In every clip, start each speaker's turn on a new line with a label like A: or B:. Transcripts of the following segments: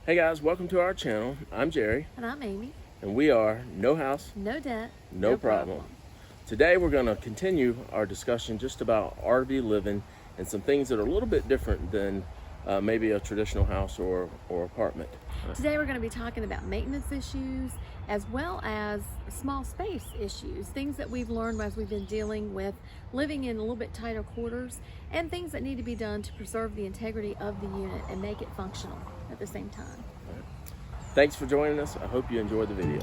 A: Hey guys, welcome to our channel. I'm Jerry,
B: And I'm Amy.
A: and we are No House,
B: No debt,
A: No Problem. Today we're going to continue our discussion just about RV living and some things that are a little bit different than maybe a traditional house or apartment.
B: Today we're going to be talking about maintenance issues as well as small space issues, things that we've learned as we've been dealing with living in a little bit tighter quarters, and things that need to be done to preserve the integrity of the unit and make it functional at the same time.
A: Thanks for joining us. I hope you enjoyed the video.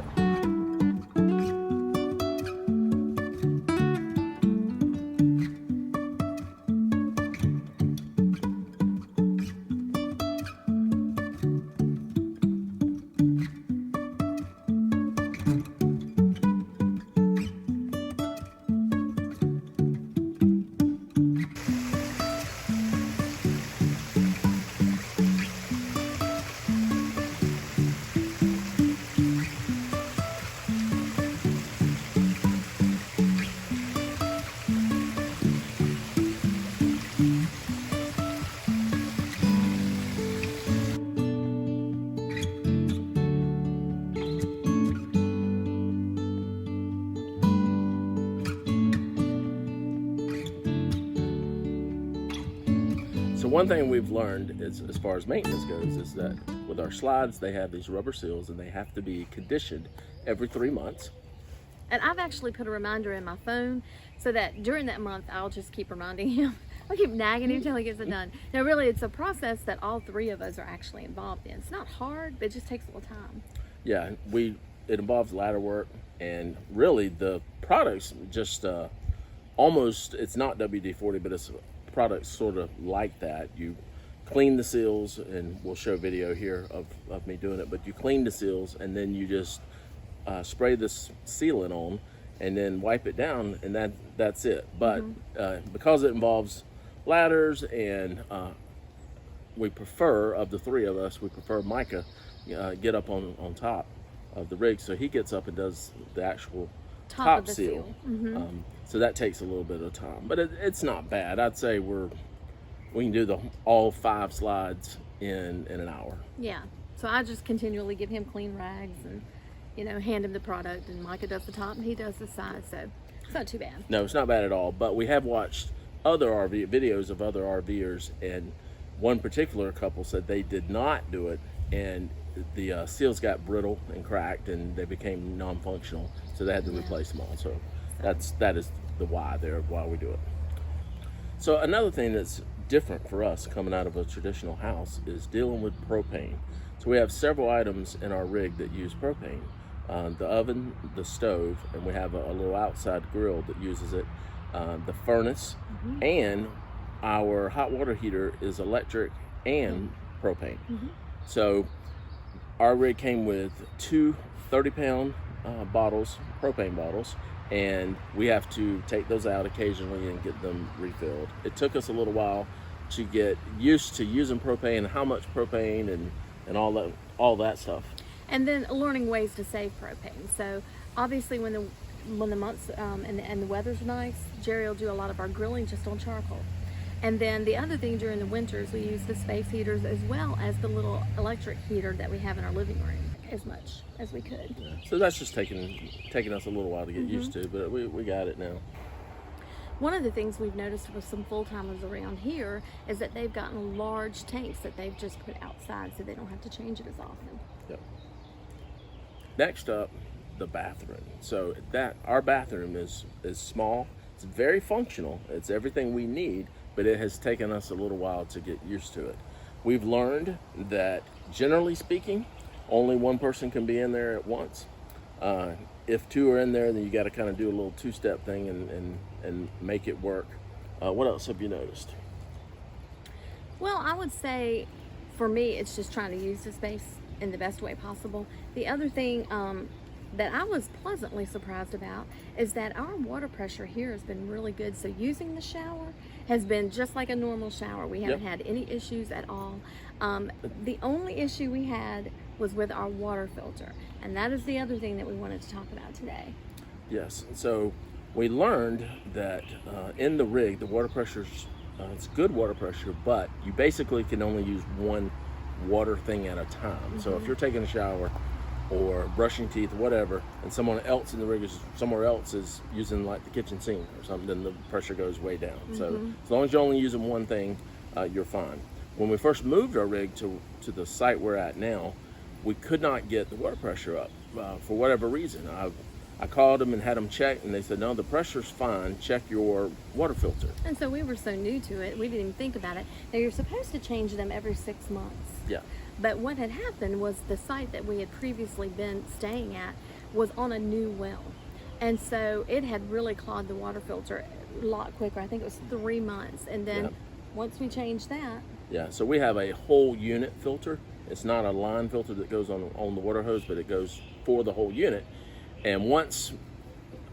A: So one thing we've learned is, as far as maintenance goes, is that with our slides, they have these rubber seals and they have to be conditioned every 3 months.
B: And I've actually put a reminder in my phone so that during that month, I'll just keep reminding him. I'll keep nagging him until he gets it done. Now, really, it's a process that all three of us are actually involved in. It's not hard, but it just takes a little time.
A: Yeah, it involves ladder work, and really the products just almost, it's not WD-40, but it's products sort of like that. You clean the seals, and we'll show video here of me doing it, but you clean the seals and then you just spray this sealant on and then wipe it down, and that's it. But because it involves ladders, and we prefer, of the three of us, we prefer Micah get up on top of the rig, so he gets up and does the actual top seal. So that takes a little bit of time, but it's not bad. I'd say we can do all 5 slides in an hour.
B: Yeah, so I just continually give him clean rags and hand him the product, and Micah does the top and he does the side, so it's not too bad.
A: No, it's not bad at all. But we have watched other videos of other RVers, and one particular couple said they did not do it, and the seals got brittle and cracked and they became non-functional, so they had to replace them all. So that is the why we do it. So another thing that's different for us coming out of a traditional house is dealing with propane. So we have several items in our rig that use propane. The oven, the stove, and we have a little outside grill that uses it, the furnace, and our hot water heater is electric and propane. So our rig came with 2 30-pound bottles, propane bottles, and we have to take those out occasionally and get them refilled. It took us a little while to get used to using propane, how much propane, and all that stuff.
B: And then learning ways to save propane. So obviously when the months and the weather's nice, Jerry will do a lot of our grilling just on charcoal. And then the other thing during the winters, we use the space heaters as well as the little electric heater that we have in our living room as much as we could.
A: Yeah. So that's just taking us a little while to get used to, but we got it now.
B: One of the things we've noticed with some full-timers around here is that they've gotten large tanks that they've just put outside so they don't have to change it as often.
A: Yep. Next up, the bathroom. So our bathroom is small. It's very functional. It's everything we need, but it has taken us a little while to get used to it. We've learned that, generally speaking, only one person can be in there at once. If 2 are in there, then you got to kind of do a little 2-step thing and make it work. What else have you noticed?
B: Well, I would say for me, it's just trying to use the space in the best way possible. The other thing that I was pleasantly surprised about is that our water pressure here has been really good. So using the shower has been just like a normal shower. We haven't had any issues at all. The only issue we had was with our water filter, and that is the other thing that we wanted to talk about today.
A: Yes, so we learned that in the rig, the water pressure's it's good water pressure, but you basically can only use one water thing at a time. So if you're taking a shower or brushing teeth, whatever, and someone else in the rig is somewhere else is using like the kitchen sink or something, then the pressure goes way down. So as long as you're only using one thing, you're fine. When we first moved our rig to the site we're at now, we could not get the water pressure up for whatever reason. I called them and had them checked, and they said, no, the pressure's fine, check your water filter.
B: And so we were so new to it, we didn't even think about it. Now, you're supposed to change them every 6 months.
A: Yeah.
B: But what had happened was the site that we had previously been staying at was on a new well. And so it had really clogged the water filter a lot quicker. I think it was 3 months. And then once we changed that.
A: Yeah, so we have a whole unit filter. It's not a line filter that goes on the water hose, but it goes for the whole unit. And once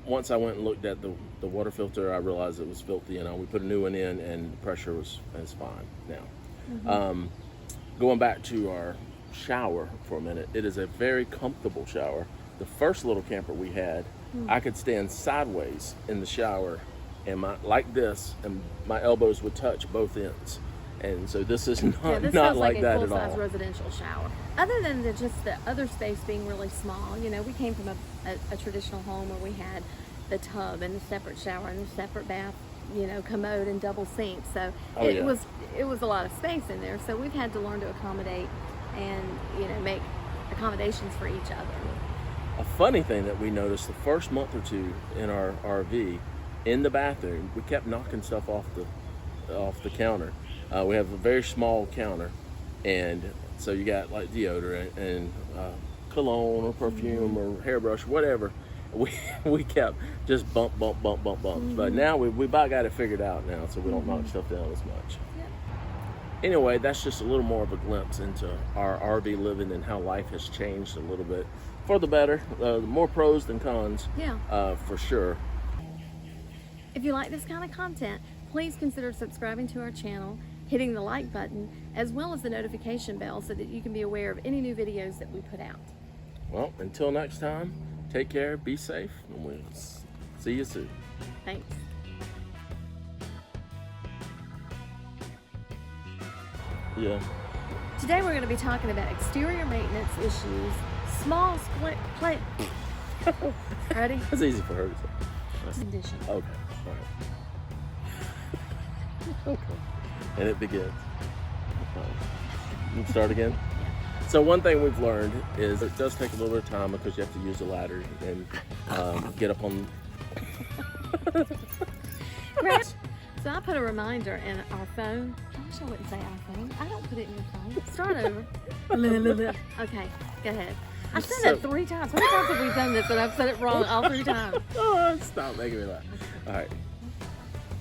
A: I went and looked at the water filter, I realized it was filthy, and we put a new one in, and the pressure is fine now. Going back to our shower for a minute, it is a very comfortable shower. The first little camper we had, I could stand sideways in the shower, and like this, and my elbows would touch both ends. And so this is
B: this
A: not
B: feels
A: like that at all.
B: full-size residential shower. Other than just the other space being really small, you know, we came from a traditional home where we had the tub and the separate shower and the separate bath, you know, commode and double sink. So it was a lot of space in there. So we've had to learn to accommodate and, you know, make accommodations for each other.
A: A funny thing that we noticed the first month or two in our RV, in the bathroom, we kept knocking stuff off the counter. We have a very small counter, and so you got like deodorant and cologne or perfume or hairbrush, whatever. We kept just bump. But now we about got it figured out now, so we don't knock stuff down as much. Anyway, that's just a little more of a glimpse into our RV living and how life has changed a little bit for the better. More pros than cons, for sure.
B: If you like this kind of content, please consider subscribing to our channel, hitting the like button, as well as the notification bell so that you can be aware of any new videos that we put out.
A: Well, until next time, take care, be safe, and we'll see you soon.
B: Thanks.
A: Yeah.
B: Today we're going to be talking about exterior maintenance issues, small split plate. Ready?
A: That's easy for her to say.
B: Condition.
A: Okay, all right. Okay. And it begins. You can start again?
B: Yeah.
A: So one thing we've learned is it does take a little bit of time because you have to use a ladder and get up on...
B: So I put a reminder in our phone. I wish I wouldn't say our phone. I don't put it in your phone. Start over. Okay, go ahead. I said it 3 times. How many times have we done this and I've said it wrong all 3 times?
A: Oh, stop making me laugh. All right.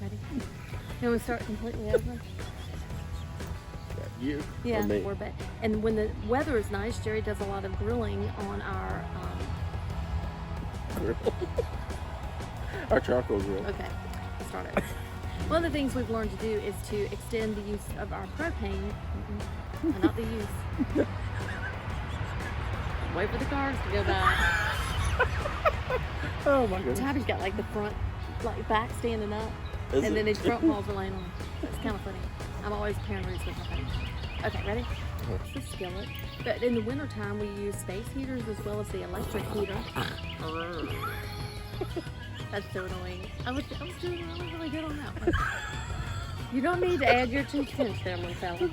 B: Ready? Then we start completely over.
A: You?
B: Yeah,
A: or me?
B: we're back. And when the weather is nice, Jerry does a lot of grilling on our
A: grill. Our charcoal grill.
B: Okay, let's start over. One of the things we've learned to do is to extend the use of our propane, not the use. Wait for the cars to go by.
A: Oh my goodness.
B: Tabby's got like the front, like back standing up, and then his front paws are laying on. It's kind of funny. I'm always paranoid with my phone. Okay, ready? It's a skillet. But in the wintertime, we use space heaters as well as the electric heater. That's so annoying. I was doing really good on that one. You don't need to add your 2 cents there, my fella.